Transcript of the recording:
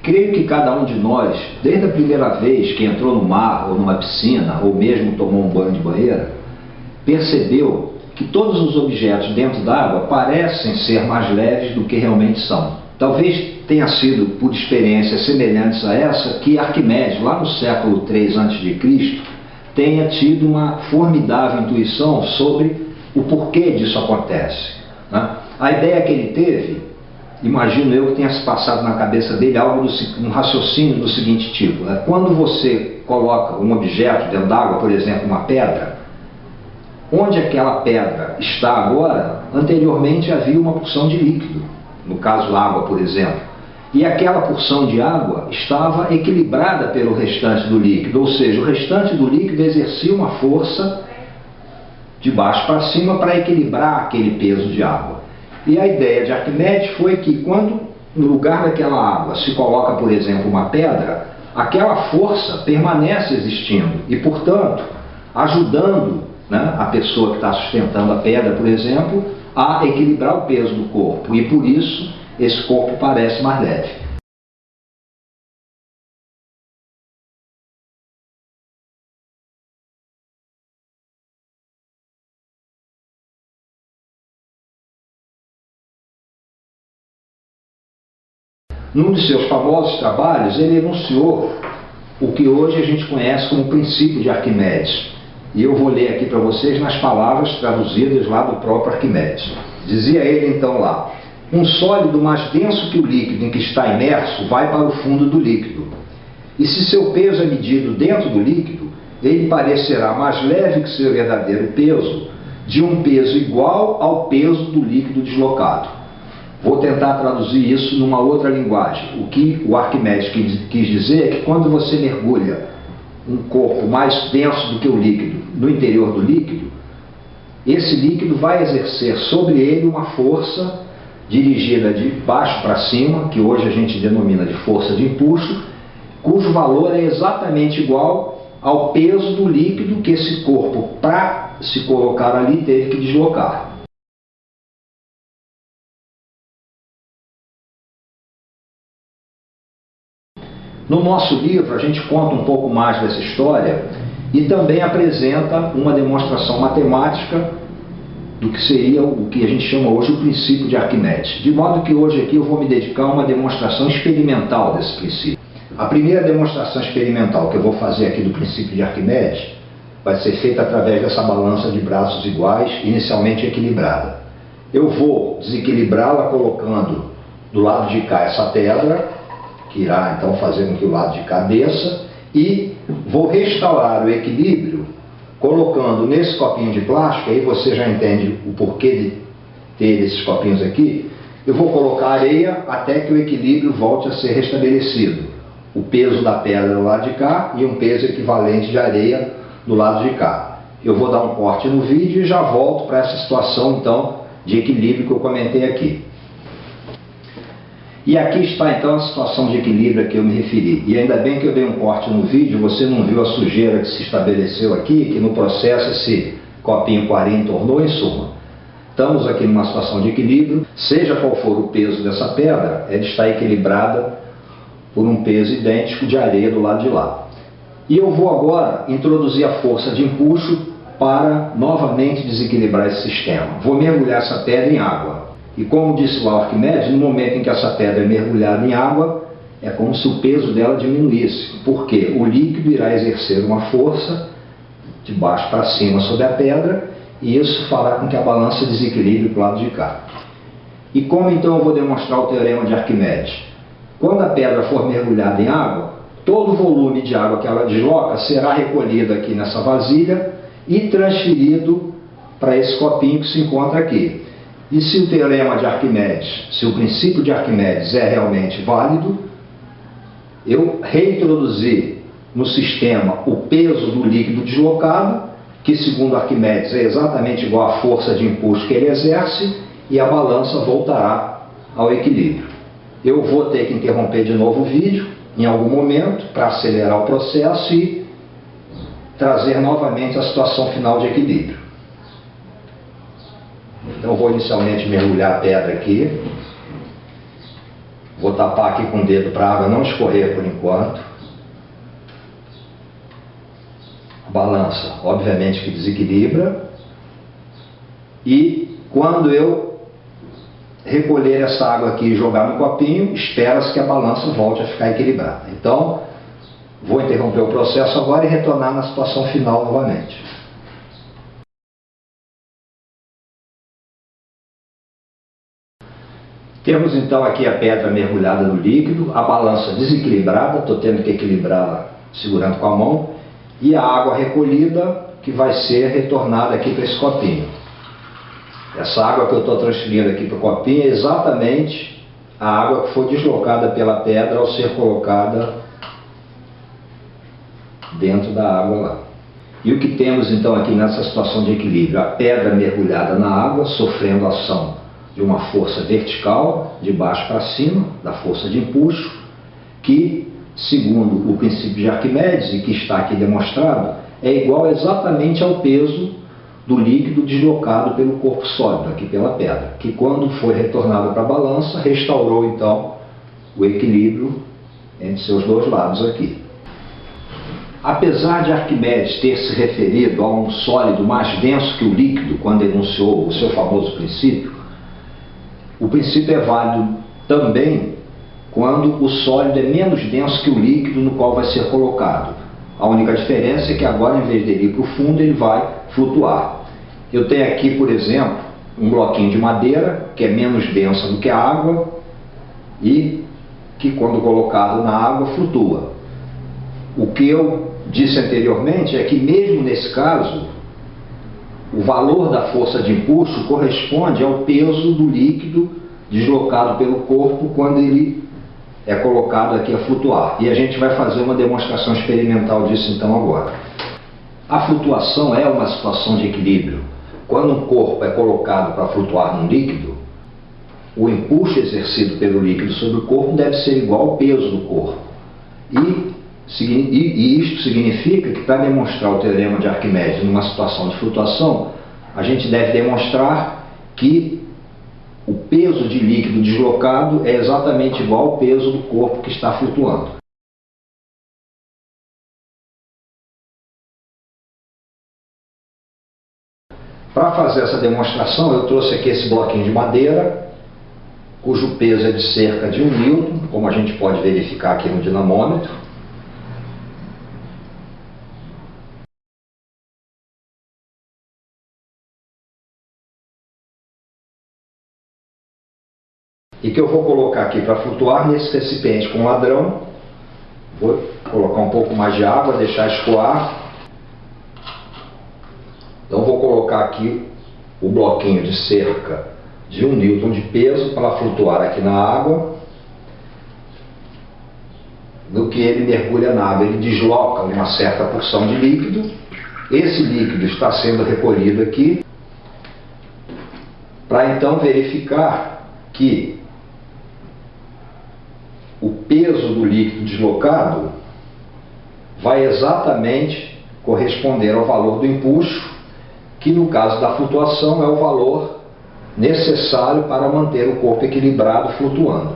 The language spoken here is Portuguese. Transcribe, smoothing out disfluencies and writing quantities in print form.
Creio que cada um de nós, desde a primeira vez que entrou no mar ou numa piscina, ou mesmo tomou um banho de banheira, percebeu que todos os objetos dentro d'água parecem ser mais leves do que realmente são. Talvez tenha sido por experiências semelhantes a essa que Arquimedes, lá no século III a.C., tenha tido uma formidável intuição sobre o porquê disso acontece, né? A ideia que ele teve, imagino eu que tenha se passado na cabeça dele algo um raciocínio do seguinte tipo, né? Quando você coloca um objeto dentro d'água, por exemplo, uma pedra, onde aquela pedra está agora, anteriormente havia uma porção de líquido, no caso água, por exemplo, e aquela porção de água estava equilibrada pelo restante do líquido, ou seja, o restante do líquido exercia uma força de baixo para cima para equilibrar aquele peso de água. E a ideia de Arquimedes foi que quando no lugar daquela água se coloca, por exemplo, uma pedra, aquela força permanece existindo e, portanto, ajudando, né, a pessoa que está sustentando a pedra, por exemplo, a equilibrar o peso do corpo, e por isso esse corpo parece mais leve. Num de seus famosos trabalhos, ele enunciou o que hoje a gente conhece como princípio de Arquimedes. E eu vou ler aqui para vocês nas palavras traduzidas lá do próprio Arquimedes. Dizia ele então lá: um sólido mais denso que o líquido em que está imerso vai para o fundo do líquido. E se seu peso é medido dentro do líquido, ele parecerá mais leve que seu verdadeiro peso, de um peso igual ao peso do líquido deslocado. Vou tentar traduzir isso numa outra linguagem. O que o Arquimedes quis dizer é que quando você mergulha um corpo mais denso do que o líquido no interior do líquido, esse líquido vai exercer sobre ele uma força dirigida de baixo para cima, que hoje a gente denomina de força de empuxo, cujo valor é exatamente igual ao peso do líquido que esse corpo, para se colocar ali, teve que deslocar. No nosso livro, a gente conta um pouco mais dessa história e também apresenta uma demonstração matemática do que seria o que a gente chama hoje o princípio de Arquimedes. De modo que hoje aqui eu vou me dedicar a uma demonstração experimental desse princípio. A primeira demonstração experimental que eu vou fazer aqui do princípio de Arquimedes vai ser feita através dessa balança de braços iguais, inicialmente equilibrada. Eu vou desequilibrá-la colocando do lado de cá essa pedra, que irá então fazer com que o lado de cá desça, e vou restaurar o equilíbrio colocando nesse copinho de plástico. Aí você já entende o porquê de ter esses copinhos aqui. Eu vou colocar areia até que o equilíbrio volte a ser restabelecido. O peso da pedra do lado de cá e um peso equivalente de areia do lado de cá. Eu vou dar um corte no vídeo e já volto para essa situação então de equilíbrio que eu comentei aqui. E aqui está então a situação de equilíbrio a que eu me referi. E ainda bem que eu dei um corte no vídeo, você não viu a sujeira que se estabeleceu aqui, que no processo esse copinho 40 tornou. Em suma, estamos aqui numa situação de equilíbrio, seja qual for o peso dessa pedra, ela está equilibrada por um peso idêntico de areia do lado de lá. E eu vou agora introduzir a força de empuxo para novamente desequilibrar esse sistema. Vou mergulhar essa pedra em água. E como disse lá o Arquimedes, no momento em que essa pedra é mergulhada em água, é como se o peso dela diminuísse. Porque o líquido irá exercer uma força de baixo para cima sobre a pedra, e isso fará com que a balança desequilibre para o lado de cá. E como então eu vou demonstrar o teorema de Arquimedes? Quando a pedra for mergulhada em água, todo o volume de água que ela desloca será recolhido aqui nessa vasilha e transferido para esse copinho que se encontra aqui. E se o teorema de Arquimedes, se o princípio de Arquimedes é realmente válido, eu reintroduzi no sistema o peso do líquido deslocado, que segundo Arquimedes é exatamente igual à força de empuxo que ele exerce, e a balança voltará ao equilíbrio. Eu vou ter que interromper de novo o vídeo em algum momento para acelerar o processo e trazer novamente a situação final de equilíbrio. Então eu vou inicialmente mergulhar a pedra aqui. Vou tapar aqui com o dedo para a água não escorrer por enquanto. A balança, obviamente, que desequilibra. E quando eu recolher essa água aqui e jogar no copinho, espera-se que a balança volte a ficar equilibrada. Então, vou interromper o processo agora e retornar na situação final novamente. Temos então aqui a pedra mergulhada no líquido, a balança desequilibrada, estou tendo que equilibrá-la segurando com a mão, e a água recolhida que vai ser retornada aqui para esse copinho. Essa água que eu estou transferindo aqui para o copinho é exatamente a água que foi deslocada pela pedra ao ser colocada dentro da água lá. E o que temos então aqui nessa situação de equilíbrio? A pedra mergulhada na água, sofrendo a ação de uma força vertical, de baixo para cima, da força de empuxo, que, segundo o princípio de Arquimedes, e que está aqui demonstrado, é igual exatamente ao peso do líquido deslocado pelo corpo sólido, aqui pela pedra, que quando foi retornado para a balança, restaurou então o equilíbrio entre seus dois lados aqui. Apesar de Arquimedes ter se referido a um sólido mais denso que o líquido quando enunciou o seu famoso princípio, o princípio é válido também quando o sólido é menos denso que o líquido no qual vai ser colocado. A única diferença é que agora, em vez dele ir para o fundo, ele vai flutuar. Eu tenho aqui, por exemplo, um bloquinho de madeira, que é menos densa do que a água e que, quando colocado na água, flutua. O que eu disse anteriormente é que, mesmo nesse caso, o valor da força de empuxo corresponde ao peso do líquido deslocado pelo corpo quando ele é colocado aqui a flutuar. E a gente vai fazer uma demonstração experimental disso então agora. A flutuação é uma situação de equilíbrio. Quando um corpo é colocado para flutuar num líquido, o empuxo exercido pelo líquido sobre o corpo deve ser igual ao peso do corpo. E isto significa que, para demonstrar o teorema de Arquimedes numa situação de flutuação, a gente deve demonstrar que o peso de líquido deslocado é exatamente igual ao peso do corpo que está flutuando. Para fazer essa demonstração, eu trouxe aqui esse bloquinho de madeira, cujo peso é de cerca de 1 Newton, como a gente pode verificar aqui no dinamômetro. E que eu vou colocar aqui para flutuar nesse recipiente com ladrão. Vou colocar um pouco mais de água, deixar escoar. Então vou colocar aqui o bloquinho de cerca de 1 Newton de peso para flutuar aqui na água. No que ele mergulha na água, ele desloca uma certa porção de líquido. Esse líquido está sendo recolhido aqui para então verificar que o peso do líquido deslocado vai exatamente corresponder ao valor do empuxo, que no caso da flutuação é o valor necessário para manter o corpo equilibrado flutuando.